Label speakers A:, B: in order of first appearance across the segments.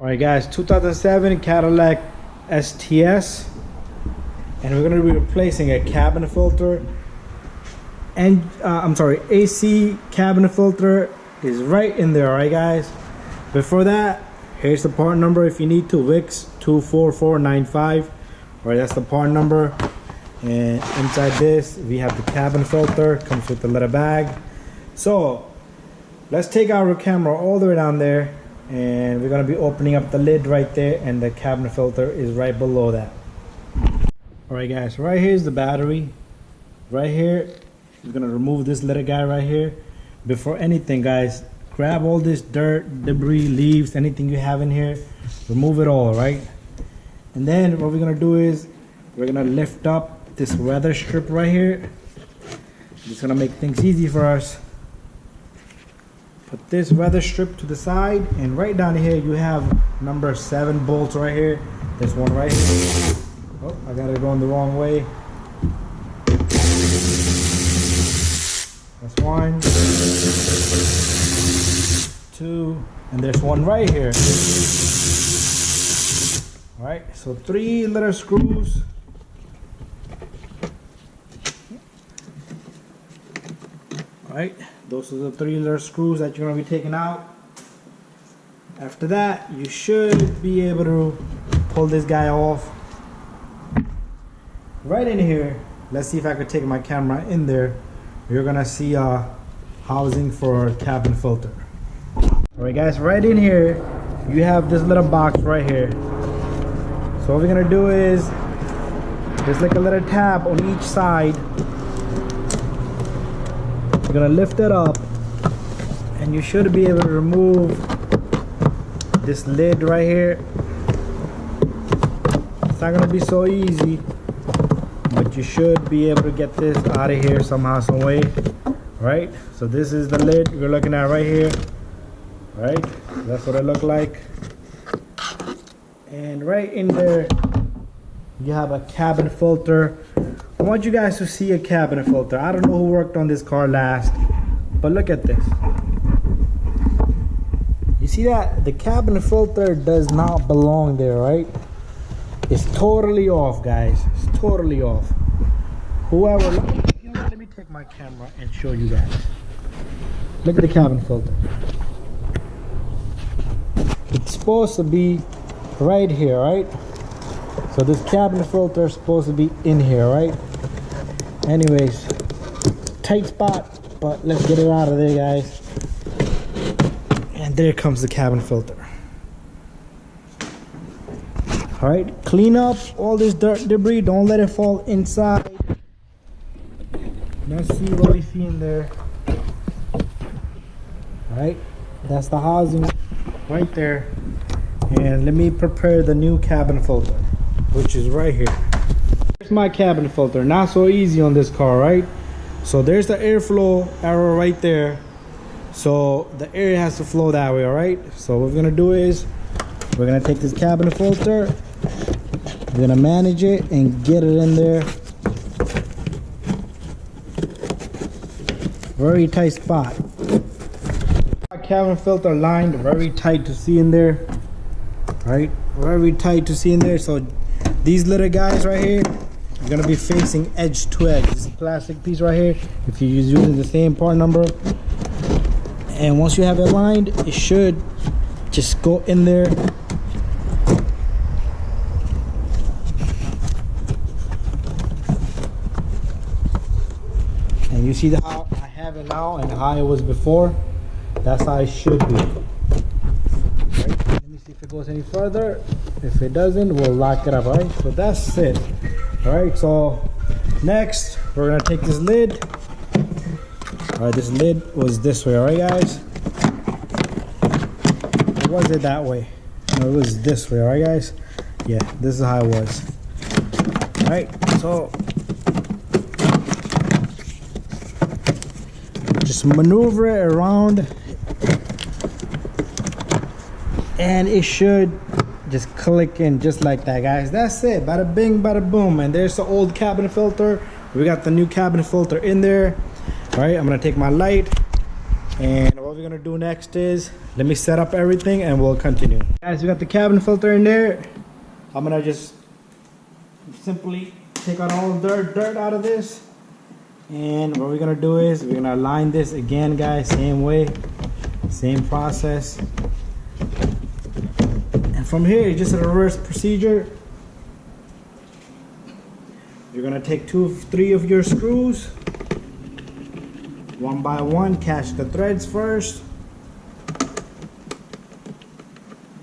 A: All right, guys, 2007 Cadillac STS, and we're going to be replacing a cabin filter. And AC cabin filter is right in there. All right, guys. Before that, here's the part number if you need to. WIX 24495. All right, that's the part number. And inside this, we have the cabin filter. Comes with the little bag. So let's take our camera all the way down there, and we're going to be opening up the lid right there, and the cabin filter is right below that. All right, guys, right here's the battery. Right here, we're going to remove this little guy right here. Before anything, guys, grab all this dirt, debris, leaves, anything you have in here, remove it all, right? And then what we're going to do is we're going to lift up this weather strip right here. It's going to make things easy for us. Put this weather strip to the side, and right down here you have number 7 bolts right here. There's one right here. Oh, I got it going the wrong way. That's 1, 2, and there's one right here. All right, so 3 little screws. All right, those are the 3 little screws that you're going to be taking out. After that, you should be able to pull this guy off. Right in here, let's see if I could take my camera in there. You're going to see a housing for a cabin filter. Alright, guys, right in here, you have this little box right here. So what we're going to do is, there's like a little tab on each side. You're gonna lift it up, and you should be able to remove this lid right here. It's not gonna be so easy, but you should be able to get this out of here somehow, some way. Right? So this is the lid you're looking at right here. Right? That's what it looked like. And right in there, you have a cabin filter. I want you guys to see a cabin filter. I don't know who worked on this car last, but look at this. You see that? The cabin filter does not belong there, right? It's totally off, guys. It's totally off. Whoever, you know what, let me take my camera and show you guys. Look at the cabin filter. It's supposed to be right here, right? So this cabin filter is supposed to be in here, right? Anyways, tight spot, but let's get it out of there, guys. And there comes the cabin filter. All right, clean up all this dirt, debris. Don't let it fall inside. Let's see what we see in there. All right, that's the housing right there. And let me prepare the new cabin filter, which is right here. Here's my cabin filter. Not so easy on this car, right? So there's the airflow arrow right there. So the air has to flow that way, all right? So what we're gonna do is we're gonna take this cabin filter, we're gonna manage it and get it in there. Very tight spot. Our cabin filter lined very tight to see in there. Right, very tight to see in there. So these little guys right here are gonna be facing edge to edge. This plastic piece right here, if you're using the same part number, and once you have it lined, it should just go in there. And you see how I have it now and how it was before. That's how it should be. If it goes any further, if it doesn't, we'll lock it up. All right, so that's it. All right, so next we're gonna take this lid. All right, this lid was this way. All right, guys, or was it that way? No, it was this way. All right, guys, yeah, this is how it was. All right, so just maneuver it around, and it should just click in just like that, guys. That's it. Bada bing, bada boom. And there's the old cabin filter. We got the new cabin filter in there. All right, I'm gonna take my light, and what what we're gonna do next is, let me set up everything and we'll continue. Guys, we got the cabin filter in there. I'm gonna just simply take out all the dirt out of this. And what we're gonna do is, we're gonna align this again, guys, same way, same process. And from here, it's just a reverse procedure. You're gonna take 2 of 3 of your screws, one by one, catch the threads first,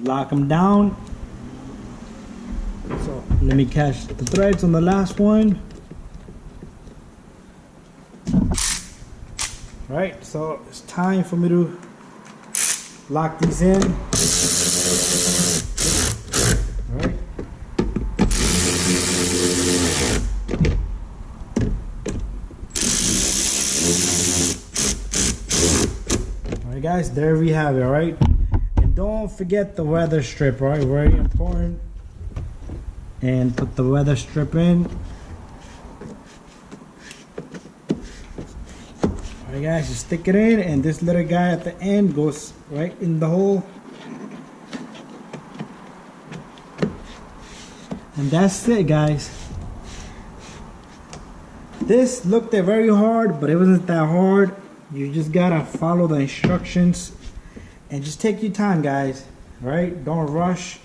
A: lock them down. So let me catch the threads on the last one. Right, so it's time for me to lock these in. Alright. Alright guys, there we have it, alright? And don't forget the weather strip, alright? Very important. And put the weather strip in. Alright guys, just stick it in, and this little guy at the end goes right in the hole. And that's it, guys. This looked very hard, but it wasn't that hard. You just gotta follow the instructions and just take your time, guys. Alright, don't rush.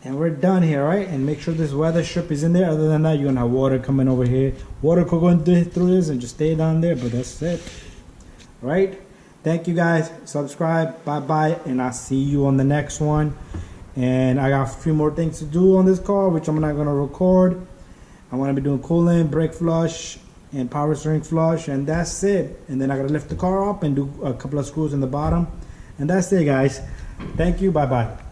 A: And we're done here, right? And make sure this weather strip is in there. Other than that, you're gonna have water coming over here. Water could go through this and just stay down there, but that's it. Right? Thank you guys. Subscribe. Bye-bye. And I'll see you on the next one. And I got a few more things to do on this car, which I'm not gonna record. I wanna be doing coolant, brake flush, and power steering flush, and that's it. And then I gotta lift the car up and do a couple of screws in the bottom. And that's it, guys. Thank you. Bye-bye.